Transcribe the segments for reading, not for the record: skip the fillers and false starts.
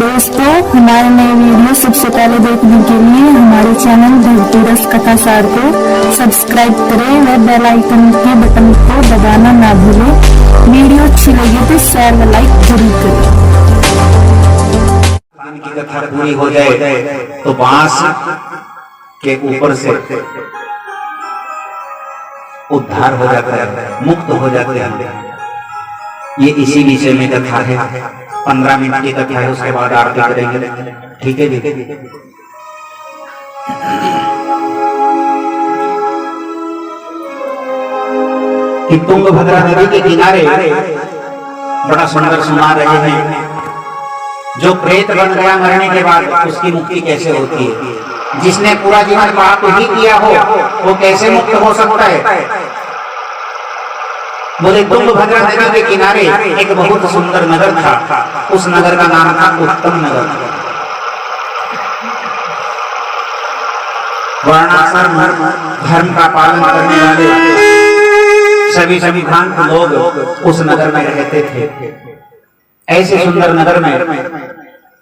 दोस्तों, हमारे नए वीडियो सबसे पहले देखने के लिए हमारे चैनल भक्ति रस कथा सार को सब्सक्राइब करें व बेल आइकन के बटन को दबाना ना भूलें। वीडियो अच्छी लगी तो शेयर व लाइक जरूर करें। की कथा पूरी हो जाए तो बांस के ऊपर से उद्धार हो जाता है, मुक्त हो जाते हैं। ये इसी विषय में कथा है। 15 मिनट की कथा है, उसके बाद आरती करेंगे। ठीक है जी। कि तुंगभद्रा नदी के किनारे बड़ा सुंदर सुना रहे हैं, जो प्रेत बन गया मरने के बाद उसकी मुक्ति कैसे होती है। जिसने पूरा जीवन पाप ही किया हो वो कैसे मुक्त हो सकता है। बोले तुंगभद्रा नदी के किनारे एक बहुत सुंदर नगर था। उस नगर का नाम था उत्तम नगर। वर्णाश्रम धर्म का पालन करने वाले सभी भ्रांत लोग उस नगर में रहते थे। ऐसे सुंदर नगर में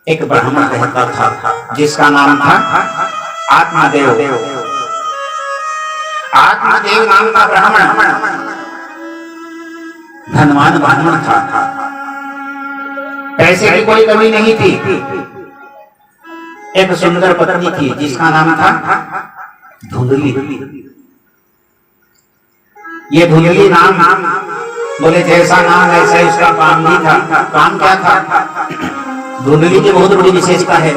एक ब्राह्मण रहता था जिसका नाम था आत्मदेव। आत्मदेव नाम का ब्राह्मण धनवान ब्राह्मण था। पैसे की कोई कमी नहीं थी। एक सुंदर पत्नी थी जिसका नाम था धुंधली। ये धुंधली नाम बोले जैसा नाम ऐसा ही उसका काम भी था। काम क्या था? धुंधली की बहुत बड़ी विशेषता है।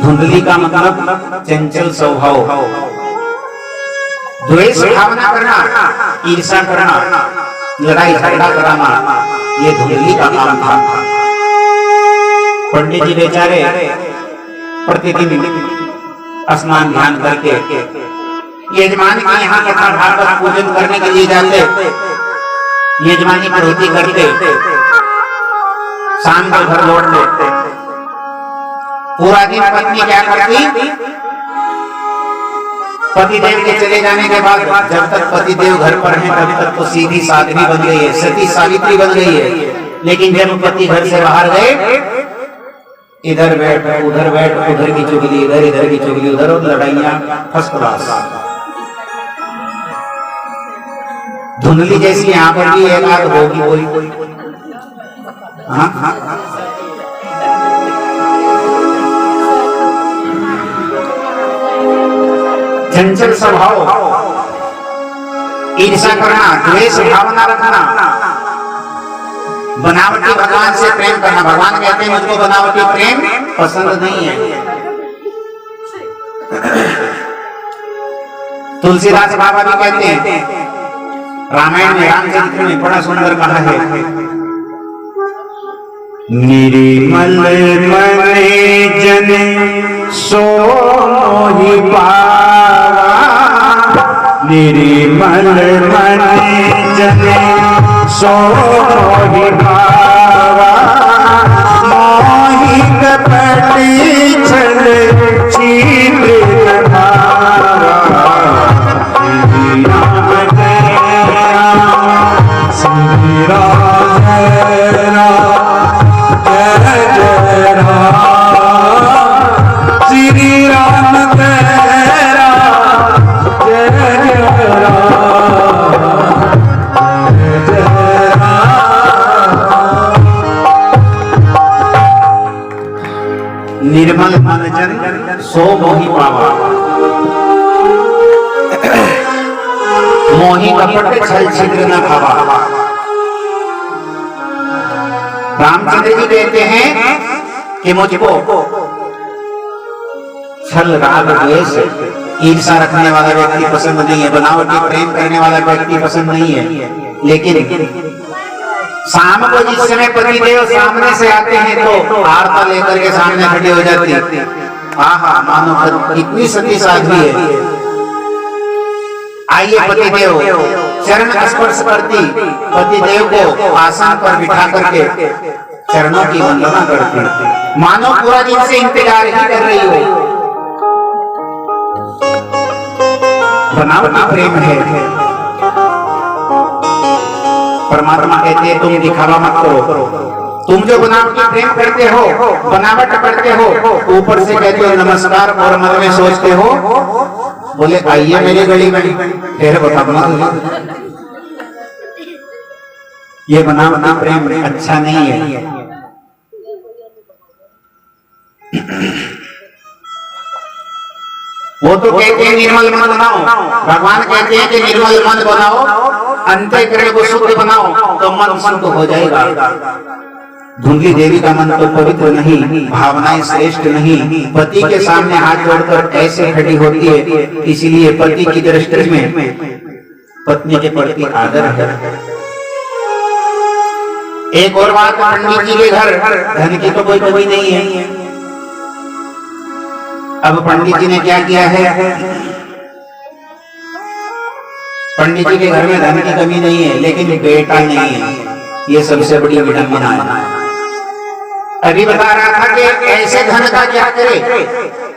धुंधली का मतलब चंचल स्वभाव, द्वेष भावना करना, ईर्ष्या करना, लड़ाई झगड़ा कराना, ये धुंधली का काम था। पंडित जी बेचारे प्रतिदिन स्नान ध्यान करके यजमान के यहाँ कथा भागवत पूजन करने के लिए जाते, यजमानी प्रवृत्ति करते, शाम को घर लौटते। पूरा दिन पत्नी क्या करती? पतिदेव के चले जाने के बाद जब तक पतिदेव घर पर हैं तब तक तो सीधी साध्वी बन गई है, सती सावित्री बन गई है। लेकिन जब पति घर से बाहर गए, इधर बैठ उधर बैठ, उधर की चुगली इधर, इधर की चुगली उधर, और लड़ाइयां फर्स्ट क्लास। धुंधली जैसी यहाँ पर भी एक आध होगी कोई। चंचल स्वभाव, ईर्ष्या करना, द्वेष भावना रखना, बनावटी भगवान से प्रेम करना। भगवान कहते हैं मुझको बनावटी प्रेम पसंद नहीं है। तुलसीदास बाबा भी कहते हैं, रामायण में रामचरित्र में बड़ा सुंदर कहा है, निर्मल मने जन सो मोहि पावा, निर्मल मने जन सो मोहि पावा, मोहि कपट छल छिद्र भावा, श्री राम जय राम, श्री राम जय राम, जय जय राम, श्री राम जय राम, जय जय राम, जय जय राम। निर्मल मन जन सो मोहि पावा, मोहि कपट छल छिद्र न भावा। रामचंद्र जी कहते हैं कि मुझको छल राग द्वेष ईर्ष्या रखने वाला व्यक्ति पसंद नहीं है, बनावटी प्रेम करने वाला व्यक्ति पसंद नहीं है। लेकिन शाम को जिस समय पतिदेव सामने से आते हैं तो आरता लेकर के सामने खड़ी हो जाती है। आहा, मानो कितनी सती साध्वी है। आइए पतिदेव चरण स्पर्श करती, पतिदेव को आसन पर बिठा करके चरणों की वंदना करती, मानो पूरा दिन से इंतजार ही कर रही हो। बनावटी प्रेम है। परमात्मा कहते हैं तुम दिखावा मत करो, तुम जो बनावटी प्रेम करते हो, बनावट करते हो, ऊपर से कहते हो नमस्कार और मन में सोचते हो बोले आइए मेरी गली में, फिर बताऊंगा। ये बनावटी प्रेम अच्छा नहीं है। वो तो कहते हैं निर्मल मन बनाओ, भगवान कहते हैं कि निर्मल मन बनाओ, अंतःकरण को शुद्ध बनाओ तो मन शुद्ध हो जाएगा। धुंधली देवी का मन तो पवित्र नहीं, भावनाएं श्रेष्ठ नहीं, पति के सामने हाथ जोड़कर ऐसे खड़ी होती है, इसीलिए पति की दृष्टि में पत्नी के प्रति आदर है। एक और बात, पंडित जी के घर धन की तो कोई कमी नहीं है। अब पंडित जी ने क्या किया है, पंडित जी के घर में धन की कमी नहीं है लेकिन बेटा नहीं है, ये सबसे बड़ी विडंबना है। अभी बता रहा था कि ऐसे धन का क्या करे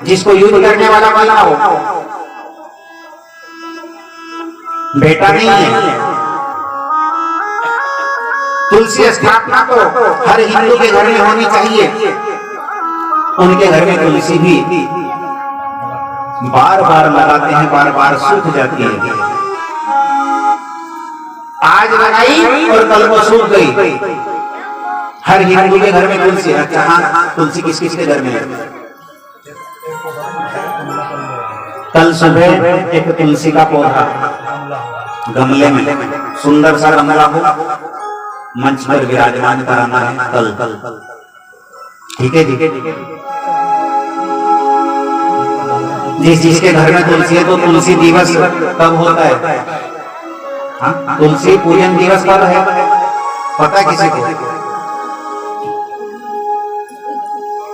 जिसको यूज करने वाला वाला हो, बेटा नहीं है। तुलसी स्थापना तो हर हिंदू के घर में होनी चाहिए। उनके घर में तुलसी भी बार बार लगाते हैं, बार बार सूख जाती है। आज लगाई और कल को सूख गई। हर हिंदू के घर में तुलसी। अच्छा हाँ, तुलसी किस किस के घर में है? कल सुबह एक तुलसी का पौधा गमले में, सुंदर सा गमला हो, मंच पर विराजमान कराना है कल। ठीक है, ठीक है, ठीक है। जिसके घर में तुलसी है तो तुलसी दिवस कब होता है? हाँ, तुलसी पूजन दिवस कब है पता है किसी को?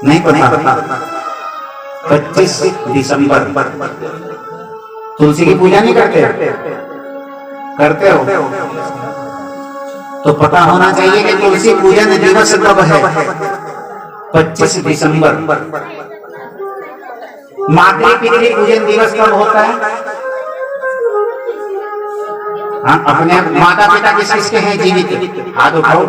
नहीं पता। 25 दिसंबर। तुलसी की पूजा नहीं करते? करते हो तो पता होना चाहिए कि तुलसी पूजन दिवस कब है। 25 दिसंबर। मातृ पितृ पूजन दिवस कब होता है? हाँ, अपने माता पिता किस किसके हैं जीवित? हाथ उठाओ।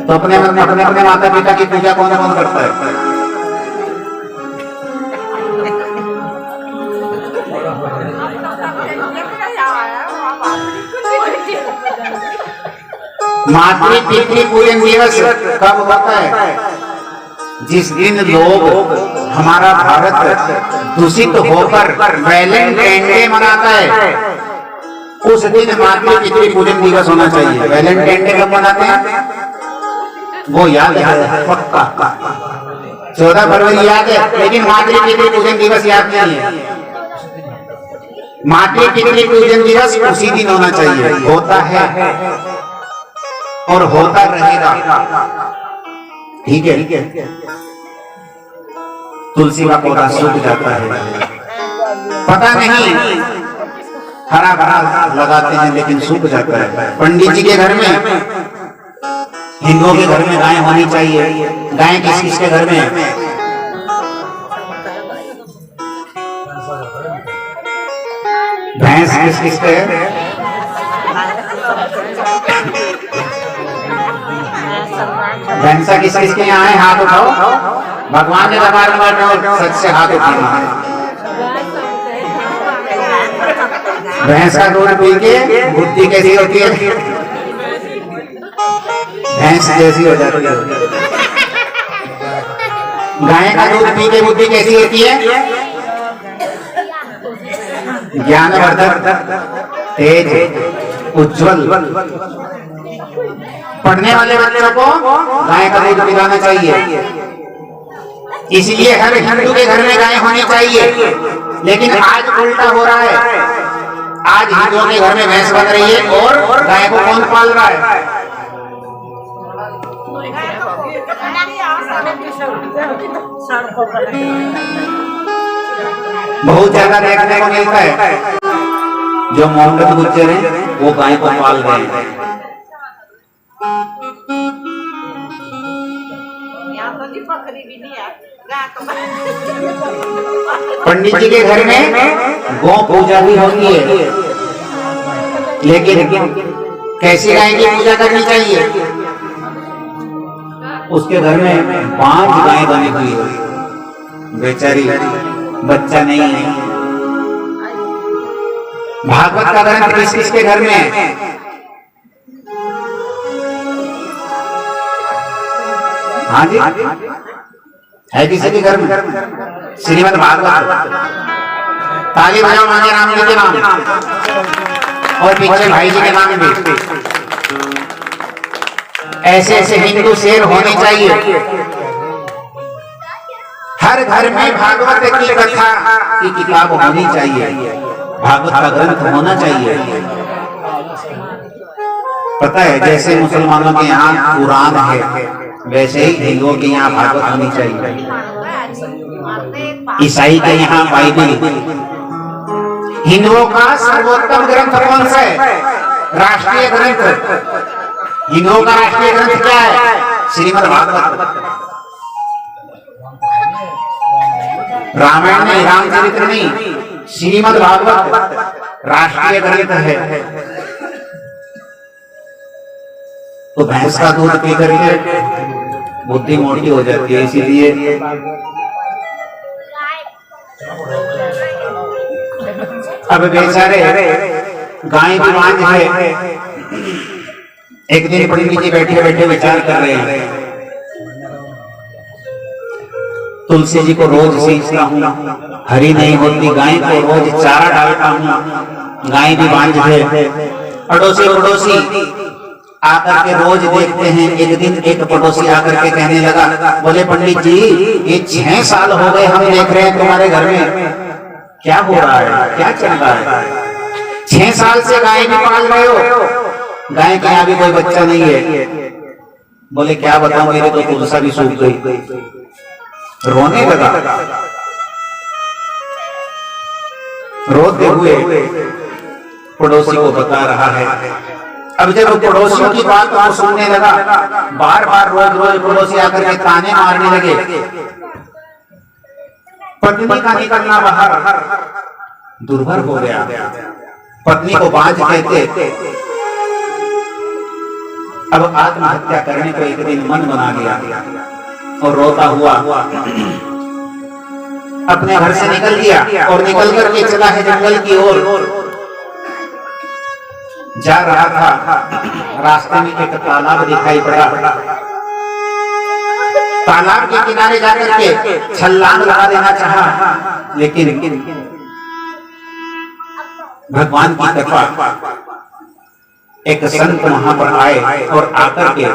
तो अपने अपने माता पिता की पूजा कौन कौन करता है? मातृ पितृ पूजन दिवस कब होता है? जिस दिन लोग, हमारा भारत दूषित होकर वैलेंटाइन डे मनाता है, उस दिन मातृ पितृ पूजन दिवस होना चाहिए। वैलेंटाइन डे कब मनाते हैं? वो याद है पक्का, 14 फरवरी याद है, लेकिन मातृ पितृ पूजन दिवस याद नहीं है। मातृ पितृ पूजन दिवस उसी दिन होना चाहिए, होता है और होता रहेगा। ठीक है। तुलसी का पौधा सूख जाता है, पता नहीं, हरा भरा लगाते हैं लेकिन सूख जाता है। पंडित जी के घर में, हिंदुओं के घर में गाय होनी चाहिए। गाय किस किस के घर में है? भैंस किस किस के है? भैंसा किस किस के यहाँ है? हाथ उठाओ। भगवान के दरबार में सच से हाथ उठाना है। भैंस का दूध पी के बुद्धि कैसी होती है? भैंस जैसी हो जाती है। गाय का दूध पी के बुद्धि कैसी होती है? ज्ञानवर्धक, तेज, उज्जवल। पढ़ने वाले बच्चों को गाय का दूध पिलाना चाहिए। इसलिए हर हिंदू के घर में गाय होनी चाहिए। लेकिन आज उल्टा हो रहा है, आज हिंदुओं के घर में भैंस बन रही है और गाय को कौन पाल रहा है? बहुत ज्यादा देखने को मिलता है, जो मोहम्मद गुज्जर हैं वो गाय को पाल रहे हैं। पंडित जी के घर में गौ पूजा भी होती है, लेकिन कैसी गाय की पूजा करनी चाहिए? उसके घर में 5 गायें बनी हुई है, बेचारी बच्चा नहीं है। भागवत का ग्रंथ किस किसके घर में है? हाँ जी, है किसी के घर में? श्रीमद् भागवत। ताली बजाओ मांगे राम जी के नाम और पीछे भाई जी के नाम भी। ऐसे ऐसे हिंदू शेर होने चाहिए। हर घर में भागवत की कथा की किताब होनी चाहिए, भागवत का ग्रंथ होना चाहिए। पता है, जैसे मुसलमानों के यहाँ कुरान है, वैसे ही हिंदुओं के यहाँ भागवत होनी चाहिए। ईसाई के यहाँ बाइबल। हिंदुओं का सर्वोत्तम ग्रंथ कौन सा है? राष्ट्रीय ग्रंथ। हिंदुओं का राष्ट्रीय ग्रंथ क्या है? श्रीमद् भागवत। रामायण नहीं, रामचरित्र नहीं, श्रीमद् भागवत राष्ट्रीय ग्रंथ है। तो भैंस का दूध पी करके बुद्धि मोटी हो जाती है, इसीलिए अब बेचारे गाय की मांझ है। एक दिन पंडित जी बैठे बैठे विचार कर रहे हैं, तुलसी जी को रोज सींचता हूँ, हरी नहीं होती गाय को रोज चारा डालता हूँ, गाय भी बांझ है। अड़ोसी पड़ोसी आकर के रोज देखते हैं। एक दिन एक पड़ोसी आकर के कहने लगा, बोले पंडित जी ये 6 साल हो गए हम देख रहे हैं तुम्हारे घर में, क्या हो रहा है, क्या चल रहा है? 6 साल से गाय भी पाल रहे हो, गाय के यहाँ भी कोई बच्चा नहीं है। बोले क्या बताऊं, मेरे तो तुलसा भी सूख गई। रोने लगा, रोते हुए पड़ोसी को बता रहा है। अब जब पड़ोसियों की बात को सुनने लगा, बार बार रोज रोज पड़ोसी आकर के ताने मारने लगे। पत्नी का निकलना बाहर दुर्भर हो गया। पत्नी को बांझ कहते। अब आत्महत्या करने को एक दिन मन बना लिया और रोता हुआ अपने घर से निकल गया और निकल करके चला है जंगल की ओर। जा रहा था, रास्ते में एक तालाब दिखाई पड़ा। तालाब के किनारे जाकर के छलांग लगा देना चाहा, लेकिन भगवान की कृपा, एक संत वहां पर आए और आकर के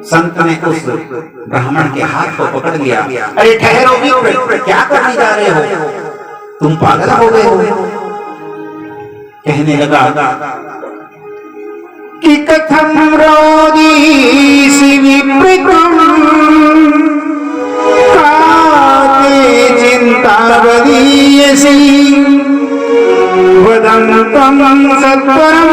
संत ने उस ब्राह्मण के हाथ को पकड़ लिया। अरे ठहरो, क्या करने जा रहे हो, तुम पागल हो गए हो? कहने लगा कि कथम रोदीसि विप्रतम काते चिंता वदीयसि वदन्तम सत्वरम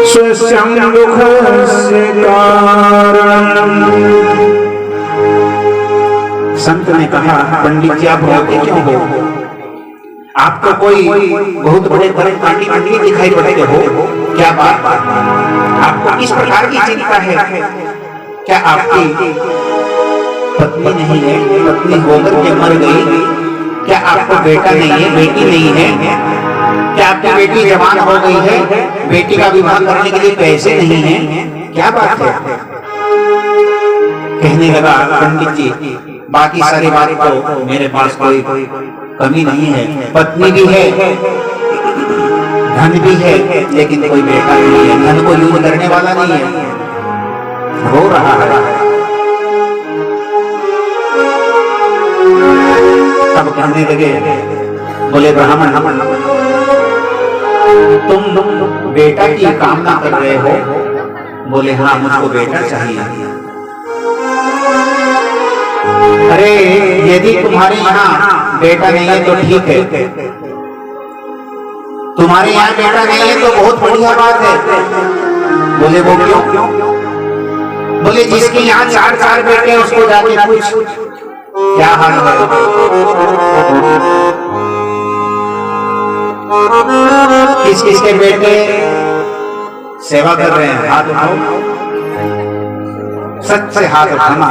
स्वस्यं दुःखस्य कारणम्। संत ने कहा, पंडित जी आप रोते क्यों हो? आपको कोई बहुत बड़े पंडित दिखाई पड़ते हो, क्या बात? आपको किस प्रकार की चिंता है? क्या आपकी पत्नी नहीं है? पत्नी होकर के मर गई? क्या आपको बेटा नहीं है, बेटी नहीं है? क्या आपकी बेटी जवान हो गई है, बेटी का विवाह करने के लिए पैसे नहीं है? क्या बात है? कहने लगा, पंडित जी बाकी सारी बात तो मेरे पास कोई कमी नहीं है, पत्नी भी है, धन भी है, लेकिन कोई बेटा नहीं है, धन को यूज करने वाला नहीं है। रो रहा है। तब कहने लगे, बोले ब्राह्मण तुम बेटा की कामना कर रहे हो? बोले हाँ, मुझको बेटा चाहिए। अरे यदि तुम्हारे यहाँ बेटा नहीं है तो ठीक है, तुम्हारे यहाँ बेटा नहीं है तो बहुत बढ़िया बात है। बोले वो क्यों? बोले जिसके यहाँ 4 बेटे उसको जाके पूछ क्या हाल है। किस किस के बेटे सेवा कर रहे हैं? हाथ उठाओ, सच से हाथ उठाना।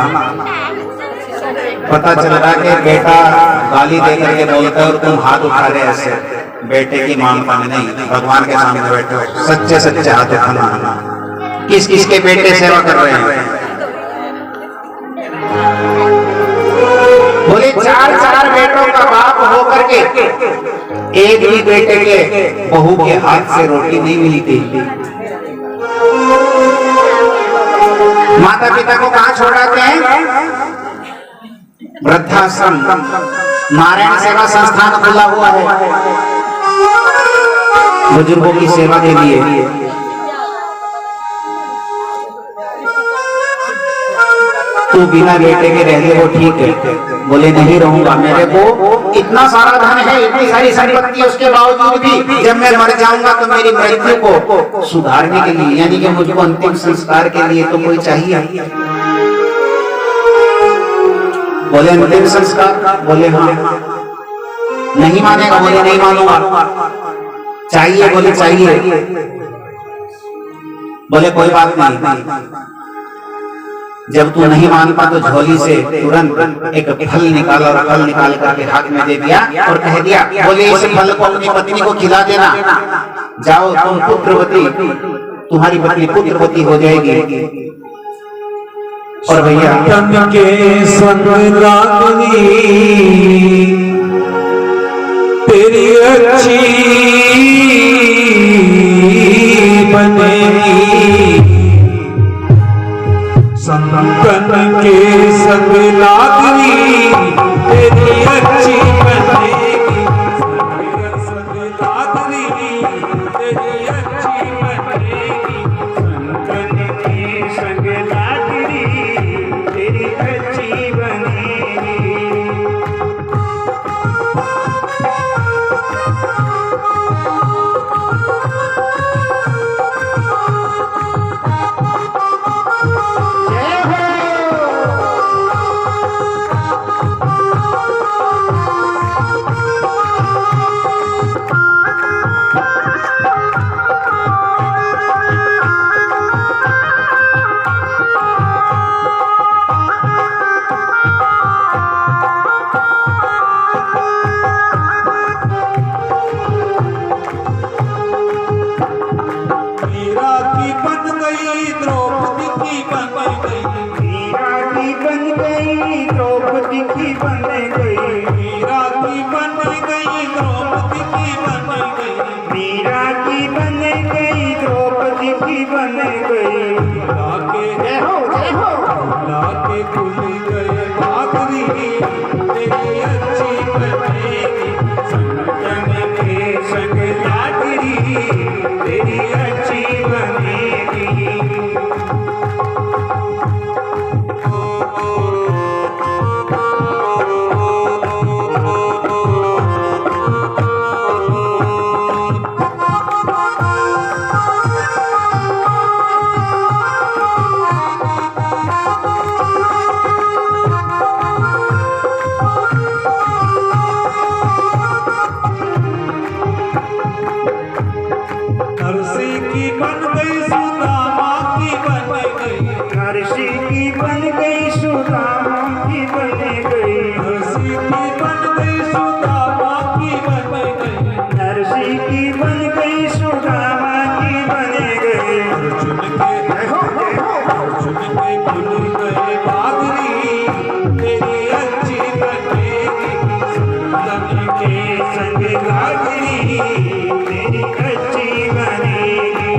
पता चल रहा कि बेटा गाली दे करके बोलता है और तुम हाथ उठा रहे ऐसे, बेटे की मांगता में नहीं, भगवान के सामने बैठे हो। सच्चे सच्चे हाथ उठाना। किस किस के बेटे सेवा कर रहे हैं? बोले चार चार बेटों का बाप हो करके एक ही बेटे के बहू के हाथ से रोटी नहीं मिली थी। माता पिता को कहां छोड़ाते हैं? वृद्धाश्रम। नारायण सेवा संस्थान खुला हुआ है बुजुर्गों की सेवा के लिए। तू बिना बेटे के रह ले वो ठीक है। बोले नहीं रहूंगा, मेरे को इतना सारा धन है, इतनी सारी संपत्ति, उसके बावजूद भी जब मैं मर जाऊंगा तो मेरी मृत्यु को सुधारने के लिए, यानी कि मुझको अंतिम संस्कार के लिए तो कोई चाहिए। बोले अंतिम संस्कार? बोले हाँ। नहीं मानेगा? बोले नहीं मानूंगा। चाहिए? बोले चाहिए। बोले कोई बात नहीं, जब तू नहीं मानता तो झोली से तुरंत एक फल निकाला और फल निकाल करके हाथ में दे दिया और कह दिया, बोले इस फल को अपनी पत्नी को खिला देना, जाओ तुम पुत्रवती, तुम्हारी पत्नी पुत्रवती हो जाएगी। और भैया के संग रागनी तेरी अच्छी बनेगी, संतन के संग लागनी तेरी अच्छी बनेगी, संग लागनी तेरी अच्छी बनेगी, संतन के संग लागनी तेरी अच्छी बनेगी। तेरी अच्छी बनेगी।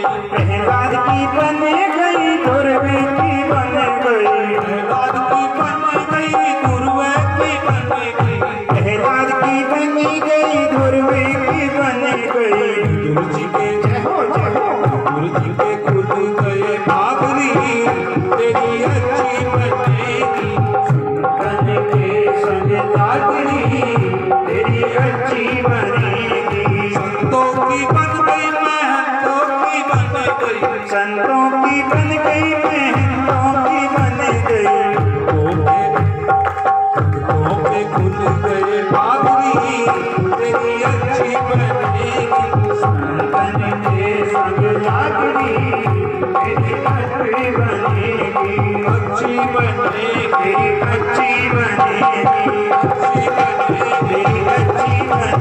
प्रहलाद की बन गई दुर्वे की बन गई प्रहलाद की बन गई दुर्वे की बन गई प्रहलाद की बनी गई दुर्वे की बन गई गुरुजी के गुरुजी के खुद गए भागली तेरी अच्छी बनेगी संतन के संग लागली तेरी अच्छी बनेगी संतों की बन गई महंतों की बन गई संतों की बन गई महंतों की बन गई संतों के खुद गए भागली तेरी अच्छी बनेगी संतन के संग लागली तेरी अच्छी बनेगी अच्छी बनेगी तेरी अच्छी बनेगी अच्छी बनेगी तेरी अच्छी बनेगी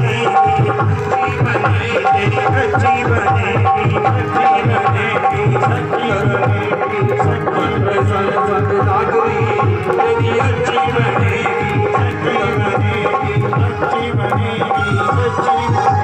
तेरी अच्छी बनेगी अच्छी बनेगी अच्छी बनेगी मन में संग लागली तेरी अच्छी बनेगी अच्छी बनेगी अच्छी बनेगी अच्छी बनेगी